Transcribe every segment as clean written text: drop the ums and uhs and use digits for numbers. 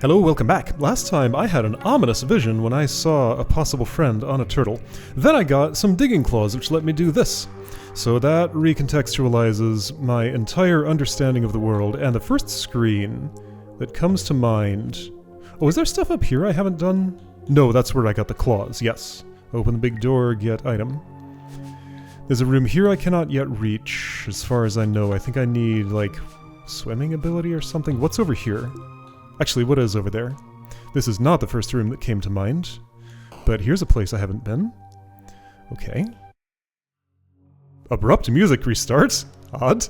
Hello, welcome back. Last time I had an ominous vision when I saw a possible friend on a turtle. Then I got some digging claws which let me do this. So that recontextualizes my entire understanding of the world, and the first screen that comes to mind... Oh, is there stuff up here I haven't done? No, that's where I got the claws, yes. Open the big door, get item. There's a room here I cannot yet reach, as far as I know. I think I need, like, swimming ability or something. What's over here? Actually, what is over there? This is not the first room that came to mind, but here's a place I haven't been. Okay. Abrupt music restarts? Odd.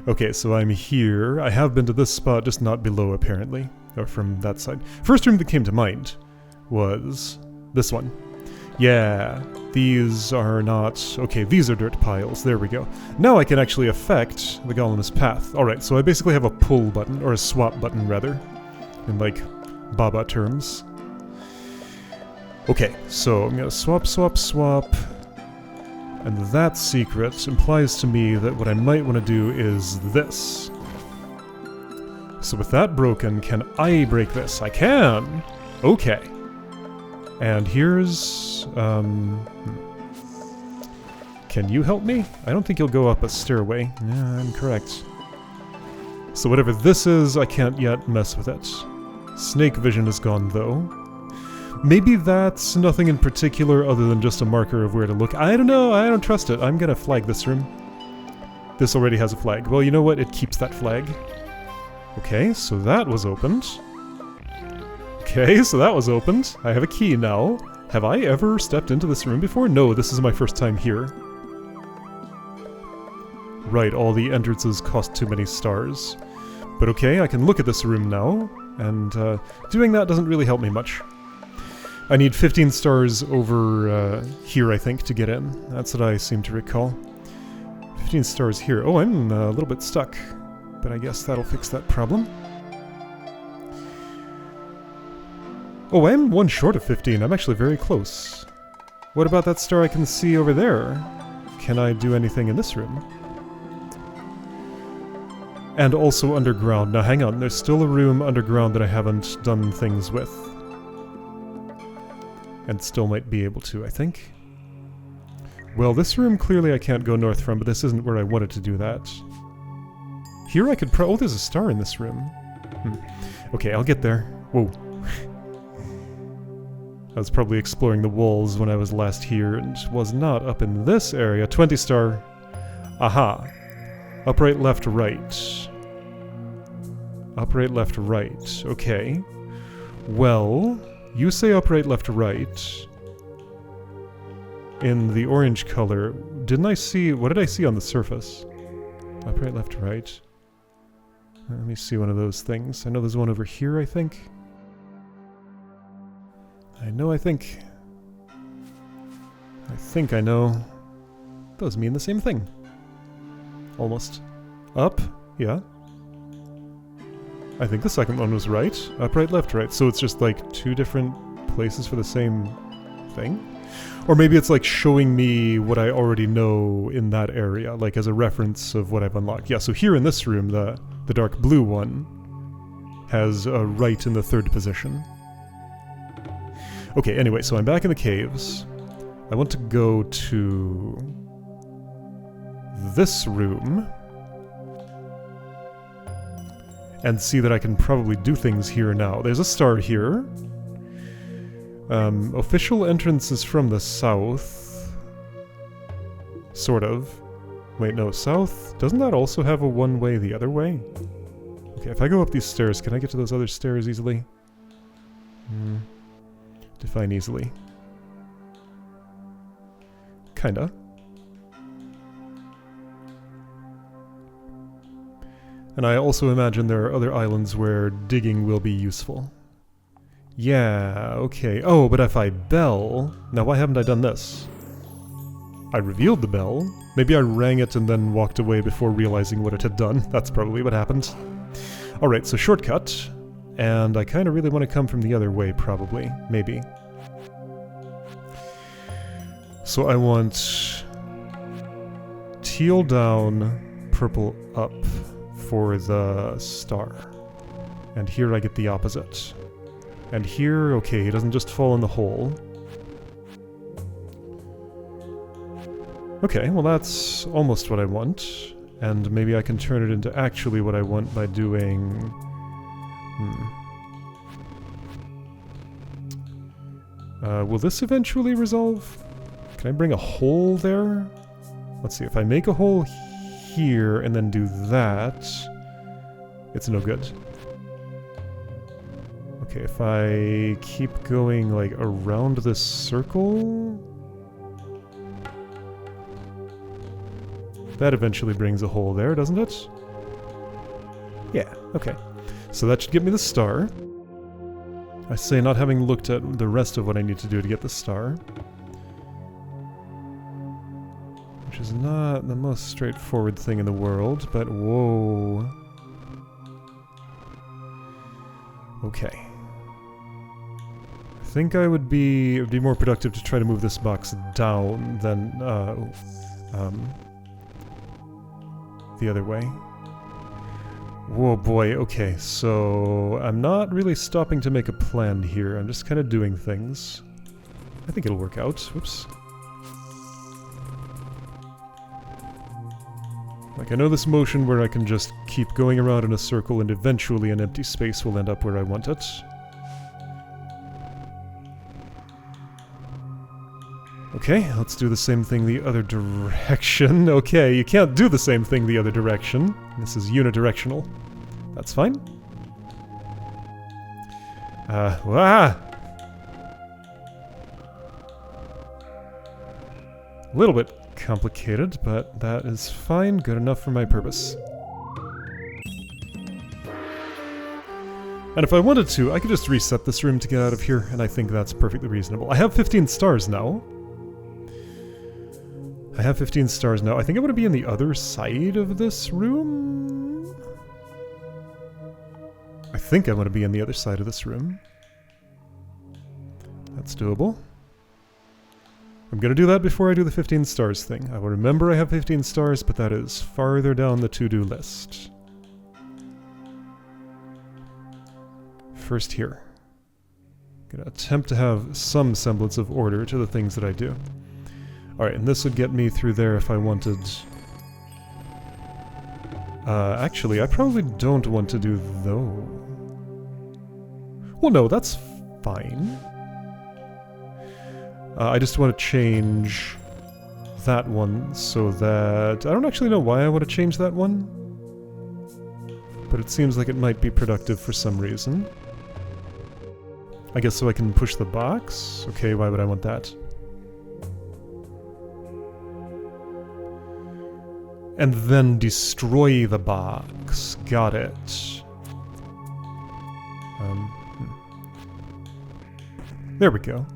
Okay, so I'm here. I have been to this spot, just not below, apparently. Or from that side. First room that came to mind was this one. Yeah, these are not... Okay, these are dirt piles. There we go. Now I can actually affect the Golem's path. Alright, so I basically have a pull button, or a swap button, rather. In, like, Baba terms. Okay, so I'm gonna swap, swap, swap. And that secret implies to me that what I might want to do is this. So with that broken, can I break this? I can! Okay. And here's... Can you help me? I don't think you'll go up a stairway. Yeah, I'm correct. So whatever this is, I can't yet mess with it. Snake vision is gone, though. Maybe that's nothing in particular other than just a marker of where to look. I don't know, I don't trust it. I'm gonna flag this room. This already has a flag. Well, you know what? It keeps that flag. Okay, so that was opened. Okay, so that was opened. I have a key now. Have I ever stepped into this room before? No, this is my first time here. Right, all the entrances cost too many stars. But okay, I can look at this room now, and doing that doesn't really help me much. I need 15 stars over here, I think, to get in. That's what I seem to recall. 15 stars here. Oh, I'm a little bit stuck, but I guess that'll fix that problem. Oh, I'm one short of 15. I'm actually very close. What about that star I can see over there? Can I do anything in this room? And also underground. Now hang on, there's still a room underground that I haven't done things with. And still might be able to, I think. Well, this room clearly I can't go north from, but this isn't where I wanted to do that. Here I could oh, there's a star in this room. Okay, I'll get there. Whoa. I was probably exploring the walls when I was last here, and was not up in this area. 20 star. Aha. Upright, left, right. Upright, left, right. Okay. Well, you say upright, left, right. In the orange color, didn't I see... What did I see on the surface? Upright, left, right. Let me see one of those things. I know there's one over here, I think. I know. Those mean the same thing. Almost. Up? Yeah. I think the second one was right. Upright, left, right. So it's just like two different places for the same thing? Or maybe it's like showing me what I already know in that area, like as a reference of what I've unlocked. Yeah, so here in this room, the dark blue one has a right in the third position. Okay, anyway, so I'm back in the caves. I want to go to this room and see that I can probably do things here now. There's a star here. Official entrance is from the south. Sort of. Wait, no, south? Doesn't that also have a one-way the other way? Okay, if I go up these stairs, can I get to those other stairs easily? Define easily. Kinda. And I also imagine there are other islands where digging will be useful. Yeah, okay. Oh, but if I bell... Now, why haven't I done this? I revealed the bell. Maybe I rang it and then walked away before realizing what it had done. That's probably what happened. Alright, so shortcut. And I kind of really want to come from the other way, probably. Maybe. So I want... teal down, purple up for the star. And here I get the opposite. And here, okay, he doesn't just fall in the hole. Okay, well that's almost what I want. And maybe I can turn it into actually what I want by doing... will this eventually resolve? Can I bring a hole there? Let's see, if I make a hole here and then do that, it's no good. Okay, if I keep going, like, around this circle... That eventually brings a hole there, doesn't it? Yeah, okay. So that should give me the star. I say not having looked at the rest of what I need to do to get the star. Which is not the most straightforward thing in the world, but whoa. Okay. I think it would be more productive to try to move this box down than the other way. Whoa boy, okay, so I'm not really stopping to make a plan here, I'm just kind of doing things. I think it'll work out. Whoops. Like, I know this motion where I can just keep going around in a circle and eventually an empty space will end up where I want it. Okay, let's do the same thing the other direction. Okay, you can't do the same thing the other direction. This is unidirectional. That's fine. A little bit complicated, but that is fine. Good enough for my purpose. And if I wanted to, I could just reset this room to get out of here, and I think that's perfectly reasonable. I have 15 stars now. I have 15 stars now. I think I want to be on the other side of this room. I think I want to be on the other side of this room. That's doable. I'm going to do that before I do the 15 stars thing. I will remember I have 15 stars, but that is farther down the to-do list. First here. I'm going to attempt to have some semblance of order to the things that I do. Alright, and this would get me through there if I wanted... actually, I probably don't want to do though. Well, no, that's fine. I just want to change that one so that... I don't actually know why I want to change that one. But it seems like it might be productive for some reason. I guess so I can push the box? Okay, why would I want that? And then destroy the box. Got it. There we go.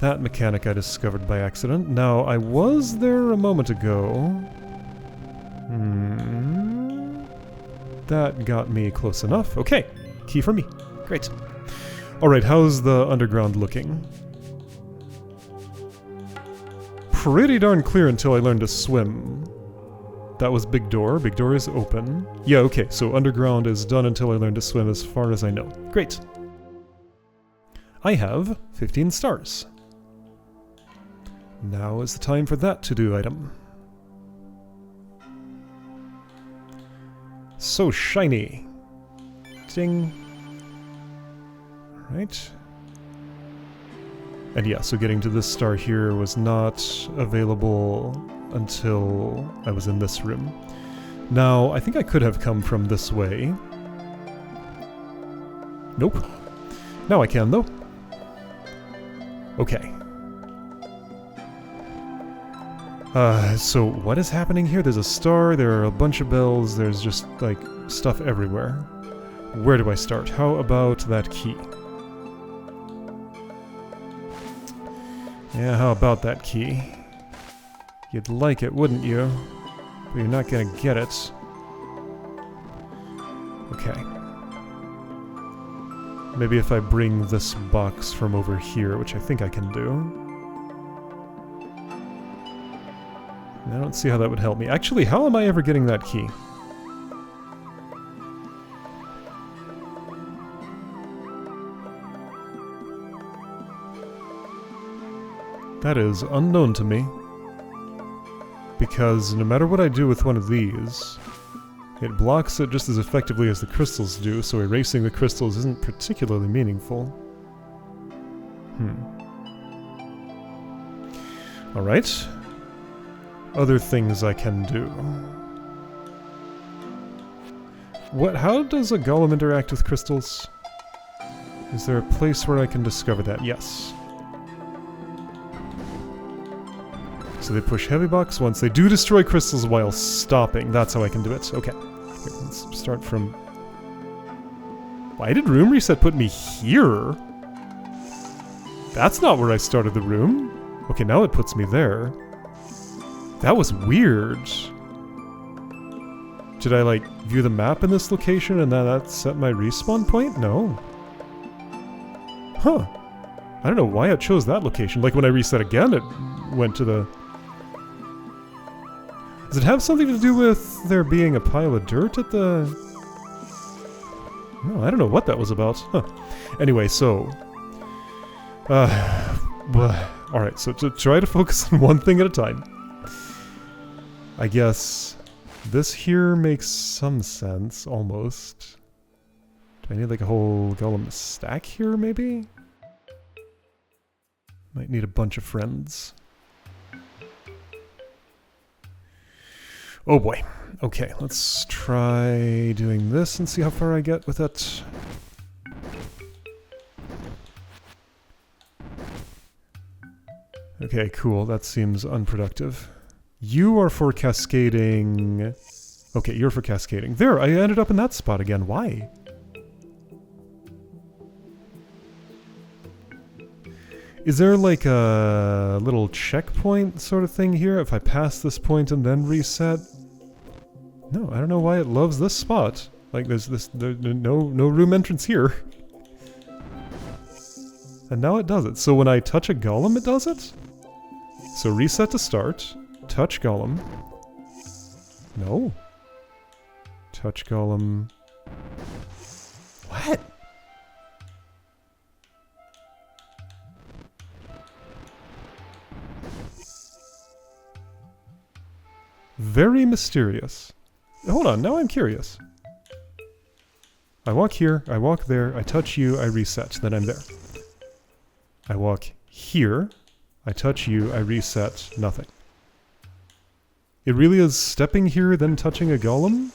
That mechanic I discovered by accident. Now, I was there a moment ago. That got me close enough. Okay, key for me. Great. Alright, how's the underground looking? Pretty darn clear until I learned to swim. That was big door. Big door is open. Yeah, okay, so underground is done until I learn to swim as far as I know. Great. I have 15 stars. Now is the time for that to-do item. So shiny. Ding. Right. And yeah, so getting to this star here was not available until I was in this room. Now, I think I could have come from this way. Nope. Now I can, though. Okay. So what is happening here? There's a star, there are a bunch of bells, there's just, like, stuff everywhere. Where do I start? How about that key? Yeah, how about that key? You'd like it, wouldn't you? But you're not gonna get it. Okay. Maybe if I bring this box from over here, which I think I can do. I don't see how that would help me. Actually, how am I ever getting that key? That is unknown to me. Because no matter what I do with one of these, it blocks it just as effectively as the crystals do, so erasing the crystals isn't particularly meaningful. Alright. Other things I can do. How does a golem interact with crystals? Is there a place where I can discover that? Yes. So they push heavy box once. They do destroy crystals while stopping. That's how I can do it. Okay. Here, let's start from... Why did room reset put me here? That's not where I started the room. Okay, now it puts me there. That was weird. Did I, like, view the map in this location and then that set my respawn point? No. Huh. I don't know why it chose that location. Like, when I reset again, it went to the... Does it have something to do with there being a pile of dirt at the... No, I don't know what that was about. Huh. Anyway, so... Alright, so to try to focus on one thing at a time. I guess this here makes some sense, almost. Do I need like a whole golem stack here, maybe? Might need a bunch of friends. Oh boy. Okay, let's try doing this and see how far I get with it. Okay, cool. That seems unproductive. You are for cascading... Okay, you're for cascading. There, I ended up in that spot again. Why? Is there like a little checkpoint sort of thing here? If I pass this point and then reset? No, I don't know why it loves this spot. Like there's no room entrance here. And now it does it. So when I touch a golem, it does it? So reset to start. Touch golem. No. Touch golem. What? Very mysterious. Hold on, now I'm curious. I walk here, I walk there, I touch you, I reset, then I'm there. I walk here, I touch you, I reset, nothing. It really is stepping here, then touching a golem?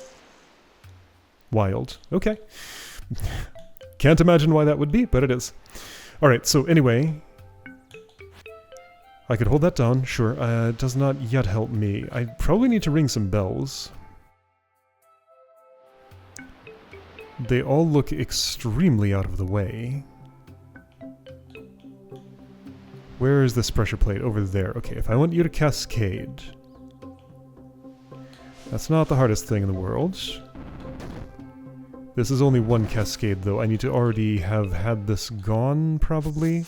Wild. Okay. Can't imagine why that would be, but it is. Alright, so anyway... I could hold that down, sure. It does not yet help me. I probably need to ring some bells. They all look extremely out of the way. Where is this pressure plate? Over there. Okay, if I want you to cascade... That's not the hardest thing in the world. This is only one cascade, though. I need to already have had this gone, probably.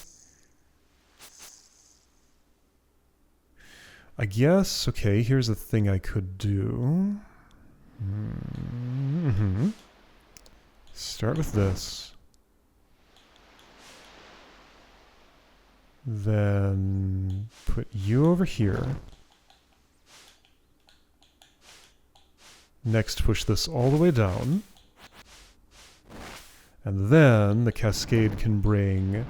I guess, okay, here's a thing I could do. Start with this. Then put you over here. Next, push this all the way down. And then the cascade can bring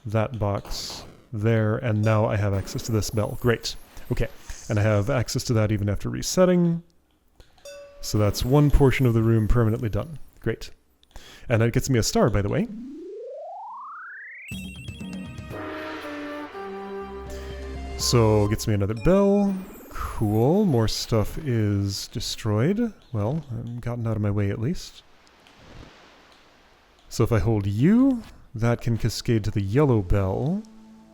that box there, and now I have access to this bell. Great. Okay. And I have access to that even after resetting. So that's one portion of the room permanently done. Great. And that gets me a star, by the way. So, gets me another bell. Cool. More stuff is destroyed. Well, I've gotten out of my way at least. So if I hold you, that can cascade to the yellow bell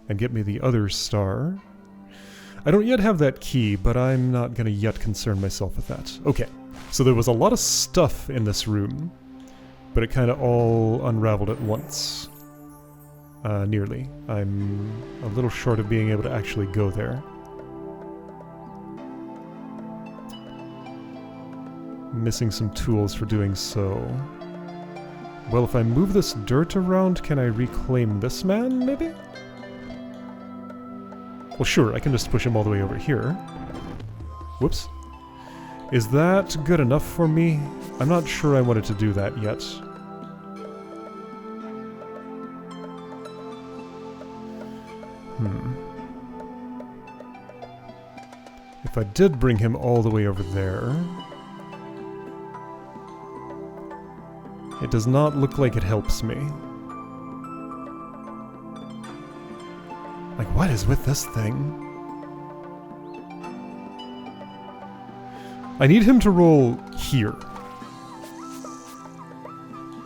and get me the other star. I don't yet have that key, but I'm not going to yet concern myself with that. Okay, so there was a lot of stuff in this room, but it kind of all unraveled at once. Nearly. I'm a little short of being able to actually go there. Missing some tools for doing so. Well, if I move this dirt around, can I reclaim this man, maybe? Well, sure, I can just push him all the way over here. Whoops. Is that good enough for me? I'm not sure I wanted to do that yet. If I did bring him all the way over there... It does not look like it helps me. Like, what is with this thing? I need him to roll here.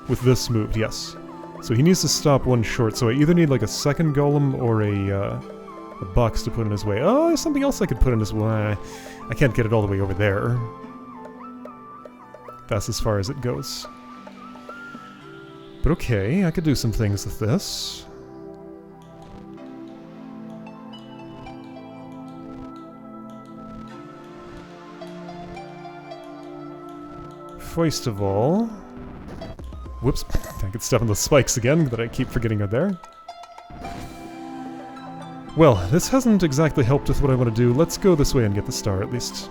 With this moved, yes. So he needs to stop one short, so I either need like a second golem or a box to put in his way. Oh, there's something else I could put in his way. I can't get it all the way over there. That's as far as it goes. But okay, I could do some things with this. First of all... Whoops, I could step on the spikes again that I keep forgetting are there. Well, this hasn't exactly helped with what I want to do. Let's go this way and get the star at least.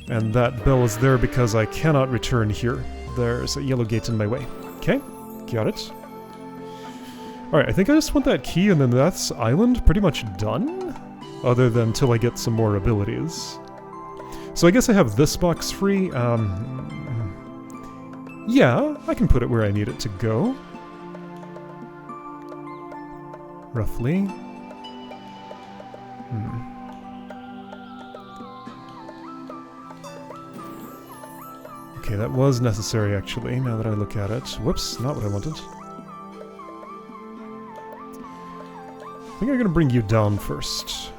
And that bell is there because I cannot return here. There's a yellow gate in my way. Okay, got it. Alright, I think I just want that key and then that's island pretty much done? Other than till I get some more abilities. So I guess I have this box free. Yeah, I can put it where I need it to go. Roughly. Okay, that was necessary actually, now that I look at it. Whoops, not what I wanted. I think I'm gonna bring you down first.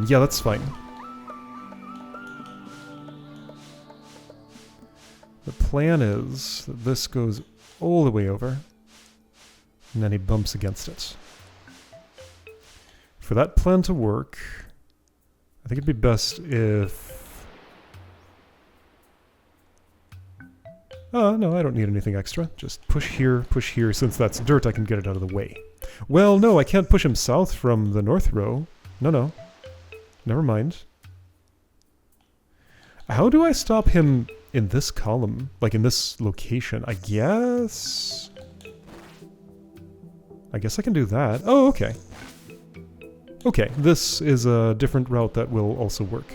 Yeah, that's fine. The plan is that this goes all the way over, and then he bumps against it. For that plan to work, I think it'd be best if... no, I don't need anything extra. Just push here, since that's dirt I can get it out of the way. Well, no, I can't push him south from the north row. No. Never mind. How do I stop him in this column? Like in this location? I guess I can do that. Oh, okay. Okay, this is a different route that will also work.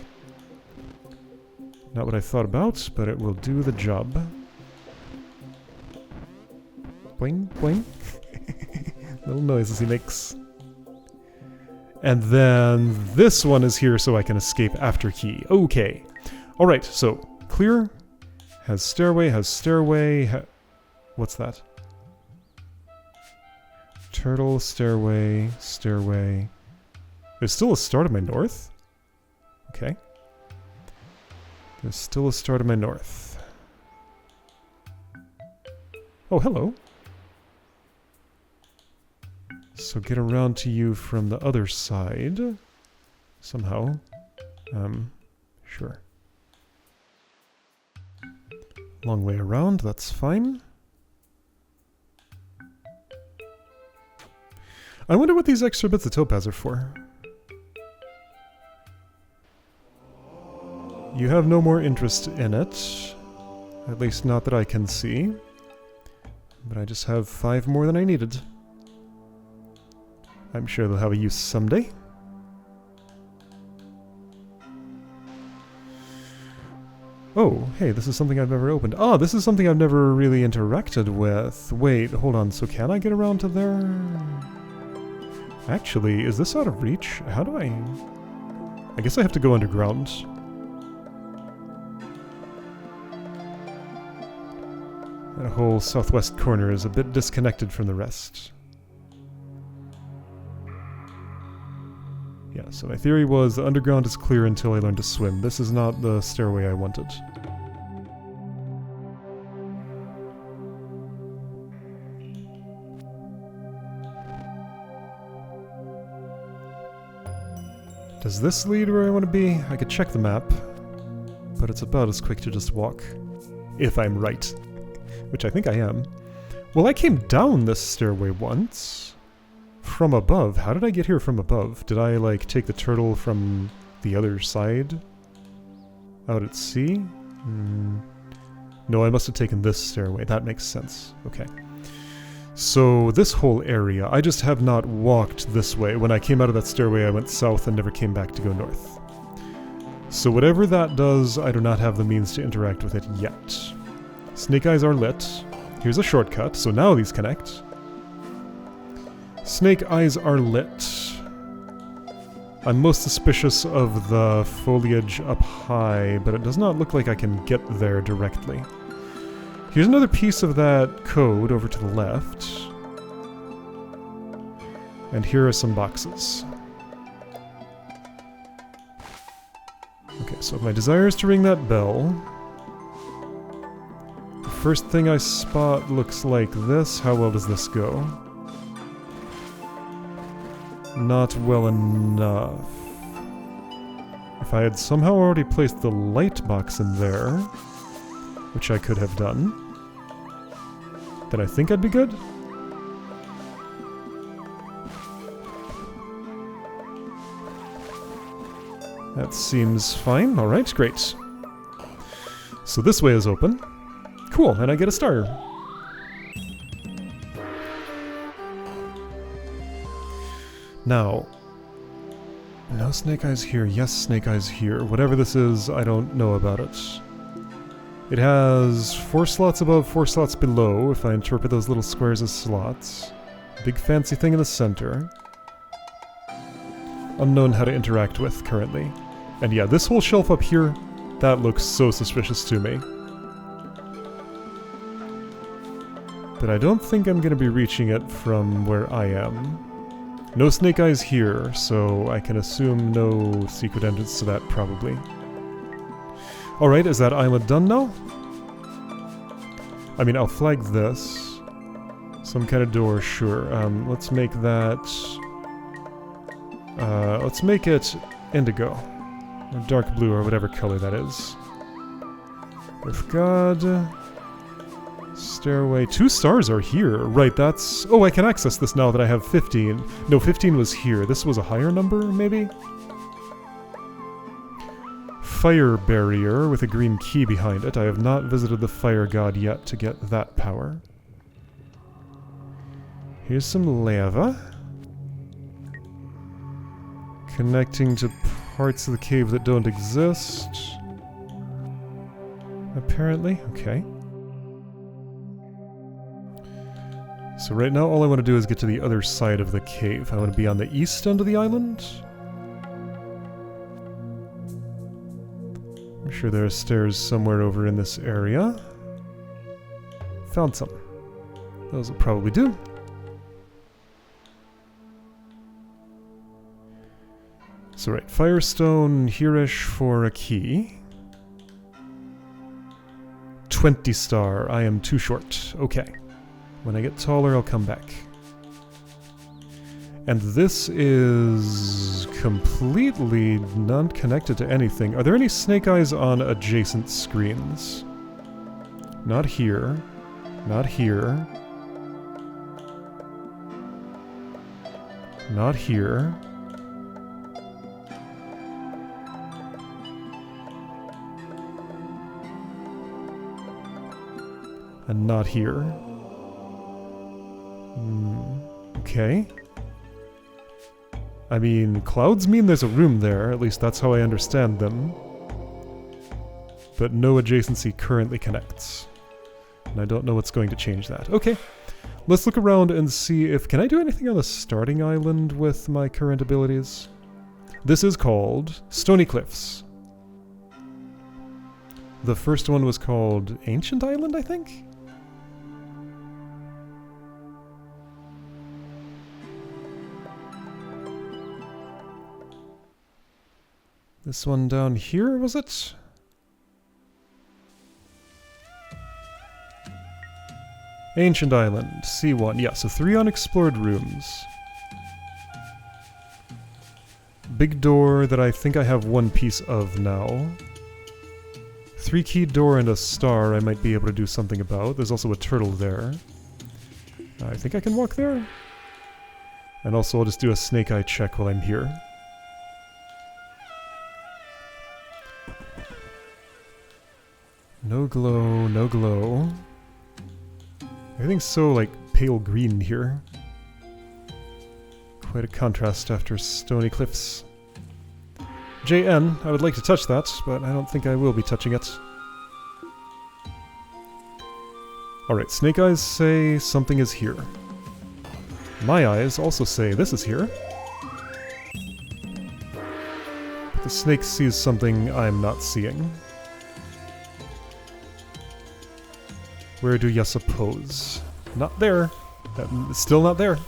Not what I thought about, but it will do the job. Boing, boing. Little noises he makes. And then this one is here so I can escape after key. Okay. Alright, so clear. Has stairway, what's that? Turtle, stairway. There's still a star to my north? Okay. There's still a star to my north. Oh, hello. So get around to you from the other side. Somehow. Sure. Long way around, that's fine. I wonder what these extra bits of topaz are for. You have no more interest in it. At least not that I can see. But I just have 5 more than I needed. I'm sure they'll have a use someday. Oh, hey, this is something I've never opened. Oh, this is something I've never really interacted with. Wait, hold on, so can I get around to there? Actually, is this out of reach? How do I guess I have to go underground. That whole southwest corner is a bit disconnected from the rest. Yeah, so my theory was the underground is clear until I learn to swim. This is not the stairway I wanted. Does this lead where I want to be? I could check the map, but it's about as quick to just walk. If I'm right. Which I think I am. Well, I came down this stairway once. From above. How did I get here from above? Did I, like, take the turtle from the other side? Out at sea? No, I must have taken this stairway. That makes sense. Okay. So, this whole area, I just have not walked this way. When I came out of that stairway, I went south and never came back to go north. So whatever that does, I do not have the means to interact with it yet. Snake eyes are lit. Here's a shortcut, so now these connect. Snake eyes are lit. I'm most suspicious of the foliage up high, but it does not look like I can get there directly. Here's another piece of that code over to the left. And here are some boxes. Okay, so if my desire is to ring that bell, the first thing I spot looks like this. How well does this go? Not well enough. If I had somehow already placed the light box in there, which I could have done, then I think I'd be good. That seems fine. Alright, great. So this way is open. Cool, and I get a star. Now, no snake eyes here. Yes, snake eyes here. Whatever this is, I don't know about it. It has 4 slots above, 4 slots below, if I interpret those little squares as slots. Big fancy thing in the center. Unknown how to interact with currently. And yeah, this whole shelf up here, that looks so suspicious to me. But I don't think I'm going to be reaching it from where I am. No snake eyes here, so I can assume no secret entrance to that probably. Alright, is that island done now? I mean, I'll flag this. Some kind of door, sure. Let's make that... let's make it indigo. Or dark blue, or whatever color that is. With God... Stairway. 2 stars are here. Right, that's... Oh, I can access this now that I have 15. No, 15 was here. This was a higher number, maybe? Fire barrier with a green key behind it. I have not visited the fire god yet to get that power. Here's some lava. Connecting to parts of the cave that don't exist. Apparently. Okay. So right now all I want to do is get to the other side of the cave. I want to be on the east end of the island. I'm sure there are stairs somewhere over in this area. Found some. Those will probably do. So right, Firestone here-ish for a key. 20 star. I am too short. Okay. When I get taller, I'll come back. And this is completely not connected to anything. Are there any snake eyes on adjacent screens? Not here. Not here. Not here. And not here. Okay. I mean, clouds mean there's a room there, at least that's how I understand them. But no adjacency currently connects. And I don't know what's going to change that. Okay, let's look around and see if... Can I do anything on the starting island with my current abilities? This is called Stony Cliffs. The first one was called Ancient Island, I think? This one down here, was it? Ancient Island, C1. Yeah, so 3 unexplored rooms. Big door that I think I have 1 piece of now. 3 keyed door and a star I might be able to do something about. There's also a turtle there. I think I can walk there. And also I'll just do a snake eye check while I'm here. No glow, no glow. Everything's so, like, pale green here. Quite a contrast after Stony Cliffs. JN, I would like to touch that, but I don't think I will be touching it. Alright, Snake Eyes say something is here. My eyes also say this is here. But the snake sees something I'm not seeing. Where do you suppose? Not there. Still not there.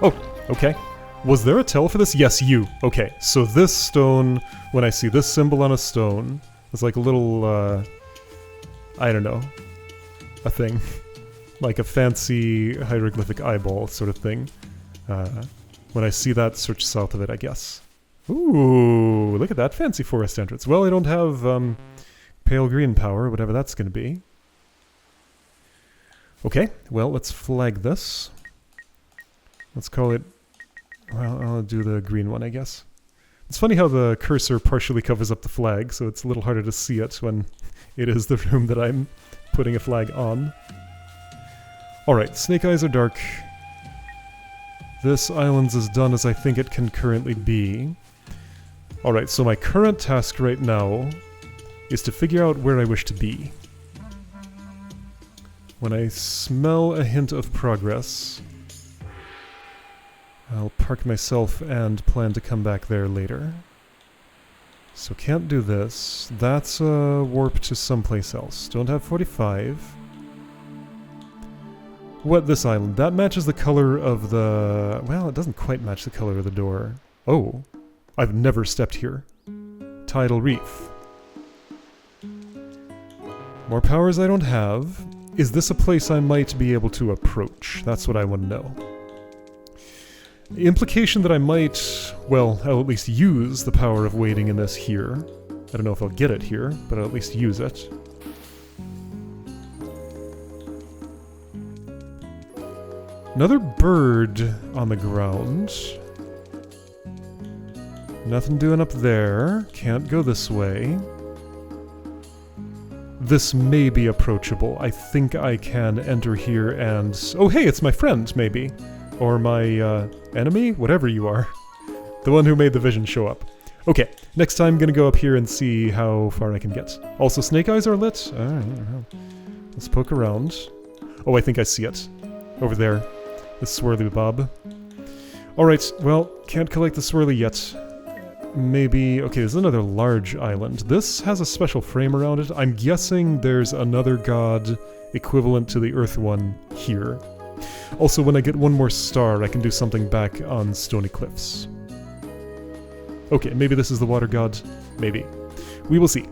Oh, okay. Was there a tell for this? Yes, you. Okay, so this stone, when I see this symbol on a stone, it's like a little, I don't know, a thing. Like a fancy hieroglyphic eyeball sort of thing. When I see that, search south of it, I guess. Ooh, look at that fancy forest entrance. Well, I don't have, pale green power, whatever that's going to be. Okay, well, let's flag this. Let's call it... Well, I'll do the green one, I guess. It's funny how the cursor partially covers up the flag, so it's a little harder to see it when it is the room that I'm putting a flag on. Alright, Snake Eyes are dark. This island's as done as I think it can currently be. Alright, so my current task right now is to figure out where I wish to be. When I smell a hint of progress, I'll park myself and plan to come back there later. So can't do this. That's a warp to someplace else. Don't have 45. What, this island? That matches the color of the... Well, it doesn't quite match the color of the door. Oh, I've never stepped here. Tidal Reef. More powers I don't have. Is this a place I might be able to approach? That's what I want to know. The implication that I might, well, I'll at least use the power of waiting in this here. I don't know if I'll get it here, but I'll at least use it. Another bird on the ground. Nothing doing up there. Can't go this way. This may be approachable. I think I can enter here and... Oh hey, it's my friend, maybe. Or my, enemy? Whatever you are. The one who made the vision show up. Okay, next time I'm gonna go up here and see how far I can get. Also, Snake Eyes are lit? I don't know. Let's poke around. Oh, I think I see it. Over there. The swirly bob. Alright, well, can't collect the swirly yet. Maybe... Okay, there's another large island. This has a special frame around it. I'm guessing there's another god equivalent to the Earth one here. Also, when I get one more star, I can do something back on Stony Cliffs. Okay, maybe this is the water god. Maybe. We will see.